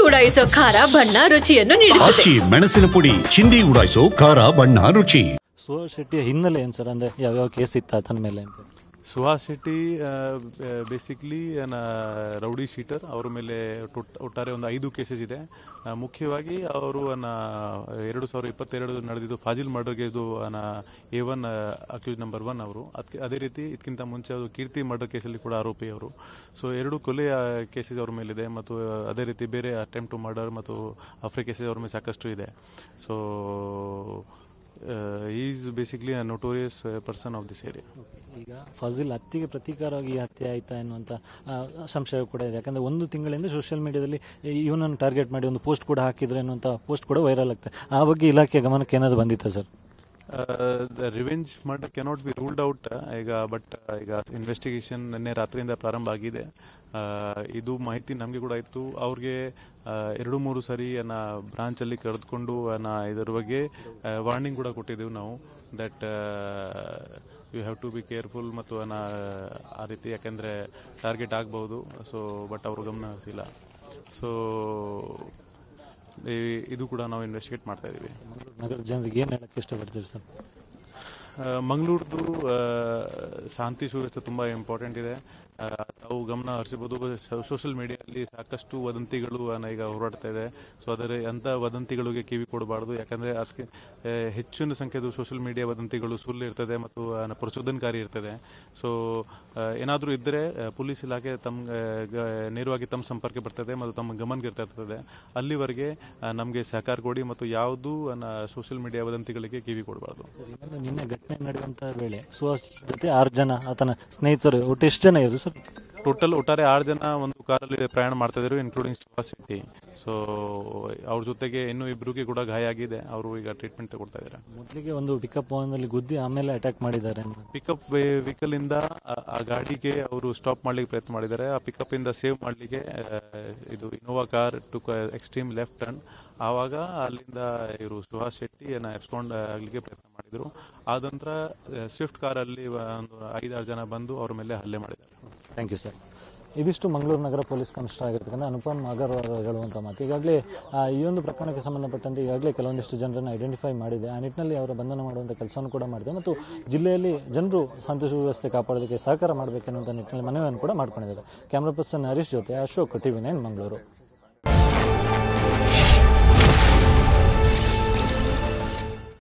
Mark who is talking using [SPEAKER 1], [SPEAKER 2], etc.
[SPEAKER 1] ಉಡಾಯಿಸೋ ಖಾರ ಬಣ್ಣ ರುಚಿಯನ್ನು ನೀಡುತ್ತದೆ.
[SPEAKER 2] ಮೆಣಸಿನ ಪುಡಿ ಚಿಂದಿ ಉಡಾಯಿಸೋ ಖಾರ ಬಣ್ಣ ರುಚಿ.
[SPEAKER 3] ಸುಹಾಸ್ ಶೆಟ್ಟಿಯ ಹಿನ್ನೆಲೆ ಏನು ಸರ್, ಅಂದರೆ ಯಾವ್ಯಾವ ಕೇಸ್ ಇತ್ತು ಆತನ ಮೇಲೆ ಅಂತ?
[SPEAKER 4] Suhas Shetty basically rowdy sheeter. ಅವ್ರ ಮೇಲೆ ಒಟ್ಟಾರೆ ಒಂದು 5 ಕೇಸಸ್ ಇದೆ. ಮುಖ್ಯವಾಗಿ ಅವರು 2022 ನಡೆದಿದ್ದು ಫಾಜಿಲ್ ಮರ್ಡರ್ಗೆ ಇದು A1 ಅಕ್ಯೂಸ್ ನಂಬರ್ 1 ಅವರು. ಅದೇ ರೀತಿ ಇದಕ್ಕಿಂತ ಮುಂಚೆ ಅದು ಕೀರ್ತಿ ಮರ್ಡರ್ ಕೇಸಲ್ಲಿ ಕೂಡ ಆರೋಪಿ ಅವರು. ಸೊ 2 ಕೊಲೆಯ ಕೇಸಸ್ ಅವ್ರ ಮೇಲಿದೆ ಮತ್ತು ಅದೇ ರೀತಿ ಬೇರೆ ಅಟೆಂಪ್ಟ್ ಟು ಮರ್ಡರ್ ಮತ್ತು ಅಫ್ರೆ ಕೇಸಸ್ ಅವ್ರ ಮೇಲೆ ಸಾಕಷ್ಟು ಇದೆ. So is basically a notorious person of this area.
[SPEAKER 3] ಈಗ ಫಾಜಿಲ್ ಹತ್ಯೆಗೆ ಪ್ರತೀಕಾರವಾಗಿ ಹತ್ಯೆ ಆಯಿತಾ ಎನ್ನುವಂಥ ಸಂಶಯ ಕೂಡ ಇದೆ. ಯಾಕಂದರೆ 1 ತಿಂಗಳಿಂದ ಸೋಷಿಯಲ್ ಮೀಡಿಯಾದಲ್ಲಿ ಇವನನ್ನು ಟಾರ್ಗೆಟ್ ಮಾಡಿ ಒಂದು ಪೋಸ್ಟ್ ಕೂಡ ಹಾಕಿದ್ರೆ ಅನ್ನುವಂಥ ಪೋಸ್ಟ್ ಕೂಡ ವೈರಲ್ ಆಗ್ತದೆ. ಆ ಬಗ್ಗೆ ಇಲಾಖೆ ಗಮನಕ್ಕೆ ಏನಾದರೂ ಬಂದಿತ್ತಾ sir?
[SPEAKER 4] Revenge murder cannot be ruled out ಈಗ. ಬಟ್ ಈಗ ಇನ್ವೆಸ್ಟಿಗೇಷನ್ ನಿನ್ನೆ ರಾತ್ರಿಯಿಂದ ಪ್ರಾರಂಭ ಆಗಿದೆ. ಇದು ಮಾಹಿತಿ ನಮಗೆ ಕೂಡ ಇತ್ತು. ಅವ್ರಿಗೆ 2-3 ಸರಿ ಬ್ರಾಂಚಲ್ಲಿ ಕರೆದುಕೊಂಡು ಇದರ ಬಗ್ಗೆ ವಾರ್ನಿಂಗ್ ಕೂಡ ಕೊಟ್ಟಿದ್ದೆವು ನಾವು, that you have to be careful ಮತ್ತು ಆ ರೀತಿ, ಯಾಕೆಂದರೆ ಟಾರ್ಗೆಟ್ ಆಗ್ಬೋದು. ಸೊ ಬಟ್ ಅವರು ಗಮನ ಹರಿಸಿಲ್ಲ. ಸೊ ಇದು ಕೂಡ ನಾವು ಇನ್ವೆಸ್ಟಿಗೇಟ್ ಮಾಡ್ತಾ ಇದ್ದೀವಿ.
[SPEAKER 3] ನಗರ ಜನರಿಗೆ ಏನು ಹೇಳಕ್ಕೆ ಇಷ್ಟಪಡ್ತೀವಿ ಸರ್?
[SPEAKER 4] ಮಂಗಳೂರದು ಶಾಂತಿ ಸುವ್ಯವಸ್ಥೆ ತುಂಬ ಇಂಪಾರ್ಟೆಂಟ್ ಇದೆ. ತಾವು ಗಮನ ಹರಿಸಬಹುದು. ಸೋಷಿಯಲ್ ಮೀಡಿಯಾದಲ್ಲಿ ಸಾಕಷ್ಟು ವದಂತಿಗಳು ಈಗ ಹೋರಾಡ್ತಾ ಇದೆ. ಸೊ ಅಂಥ ವದಂತಿಗಳಿಗೆ ಕಿವಿ ಕೊಡಬಾರ್ದು. ಯಾಕಂದರೆ ಅದಕ್ಕೆ ಹೆಚ್ಚಿನ ಸಂಖ್ಯೆದು ಸೋಷಿಯಲ್ ಮೀಡಿಯಾ ವದಂತಿಗಳು ಸುಳ್ಳು ಇರ್ತದೆ ಮತ್ತು ಪ್ರಚೋದನಕಾರಿ ಇರ್ತದೆ. ಸೊ ಏನಾದರೂ ಇದ್ದರೆ ಪೊಲೀಸ್ ಇಲಾಖೆ ನೇರವಾಗಿ ತಮ್ಮ ಸಂಪರ್ಕ ಬರ್ತದೆ ಮತ್ತು ತಮ್ಮ ಗಮನಕ್ಕೆ ಇರ್ತದೆ. ಅಲ್ಲಿವರೆಗೆ ನಮಗೆ ಸಹಕಾರ ಕೊಡಿ ಮತ್ತು ಯಾವುದೂ ಸೋಷಿಯಲ್ ಮೀಡಿಯಾ ವದಂತಿಗಳಿಗೆ ಕಿವಿ ಕೊಡಬಾರ್ದು.
[SPEAKER 3] ನಿನ್ನೆ ಘಟನೆ ನಡೆಯುವಂಥ ವೇಳೆ ಸುಹಾಸ್ ಜೊತೆ 6 ಜನ ಆತನ ಸ್ನೇಹಿತರು, ಒಟ್ಟು ಎಷ್ಟು ಜನ ಇವರು ಸರ್?
[SPEAKER 4] ಒಟ್ಟಾರೆ 6 ಜನ ಒಂದು ಕಾರಲ್ಲಿ ಪ್ರಯಾಣ ಮಾಡ್ತಾ ಇದ್ರು, ಇನ್ಕ್ಲೂಡಿಂಗ್ ಸುಹಾಸ್ ಶೆಟ್ಟಿ. ಸೊ ಅವ್ರ ಜೊತೆಗೆ ಇನ್ನೂ 2 ಕೂಡ ಗಾಯ ಆಗಿದೆ. ಅವರು ಈಗ ಟ್ರೀಟ್ಮೆಂಟ್ ತಗೊಳ್ತಾ ಇದ್ದಾರೆ.
[SPEAKER 3] ಮೊದಲಿಗೆ ಒಂದು ಪಿಕಪ್ ವಾಹನದಲ್ಲಿ ಗುದ್ದಿ ಆಮೇಲೆ ಅಟ್ಯಾಕ್ ಮಾಡಿದ್ದಾರೆ.
[SPEAKER 4] ಪಿಕಪ್ ವೆಹಿಕಲ್ ಇಂದ ಆ ಗಾಡಿಗೆ ಅವರು ಸ್ಟಾಪ್ ಮಾಡ್ಲಿಕ್ಕೆ ಪ್ರಯತ್ನ ಮಾಡಿದ್ದಾರೆ. ಆ ಪಿಕಪ್ ಇಂದ ಸೇವ್ ಮಾಡಲಿಕ್ಕೆ ಇದು Innova car to extreme left turn. ಆವಾಗ ಅಲ್ಲಿಂದ ಇವರು ಸುಹಾಸ್ ಶೆಟ್ಟಿ ಎಬ್ಸ್ಕೊಂಡು ಆಗಲಿಕ್ಕೆ ಪ್ರಯತ್ನ ಮಾಡಿದರು. ಆದ ನಂತರ ಸ್ವಿಫ್ಟ್ ಕಾರಲ್ಲಿ ಒಂದು 5-6 ಜನ ಬಂದು ಅವ್ರ ಮೇಲೆ ಹಲ್ಲೆ ಮಾಡಿದ್ದಾರೆ.
[SPEAKER 3] Thank you sir. ಇದಿಷ್ಟು ಮಂಗಳೂರು ನಗರ ಪೊಲೀಸ್ ಕಮಿಷನರ್ ಆಗಿರ್ತಕ್ಕಂಥ ಅನುಪಮ್ ಅಗರ್ವಾಲ್ ಹೇಳುವಂಥ ಮಾತು. ಈಗಾಗಲೇ ಈ ಒಂದು ಪ್ರಕರಣಕ್ಕೆ ಸಂಬಂಧಪಟ್ಟಂತೆ ಈಗಾಗಲೇ ಕೆಲವೊಂದಿಷ್ಟು ಜನರನ್ನು ಐಡೆಂಟಿಫೈ ಮಾಡಿದೆ. ಆ ನಿಟ್ಟಿನಲ್ಲಿ ಅವರ ಬಂಧನ ಮಾಡುವಂಥ ಕೆಲಸವನ್ನು ಕೂಡ ಮಾಡಿದೆ ಮತ್ತು ಜಿಲ್ಲೆಯಲ್ಲಿ ಜನರು ಶಾಂತಿ ಸುವ್ಯವಸ್ಥೆ ಕಾಪಾಡೋದಕ್ಕೆ ಸಹಕಾರ ಮಾಡಬೇಕೆನ್ನುವಂಥ ನಿಟ್ಟಿನಲ್ಲಿ ಮನವಿಯನ್ನು ಕೂಡ ಮಾಡ್ಕೊಂಡಿದ್ದಾರೆ. ಕ್ಯಾಮ್ರಾ ಪರ್ಸನ್ ಹರೀಶ್ ಜೊತೆ ಅಶೋಕ್, TV9 ಮಂಗಳೂರು.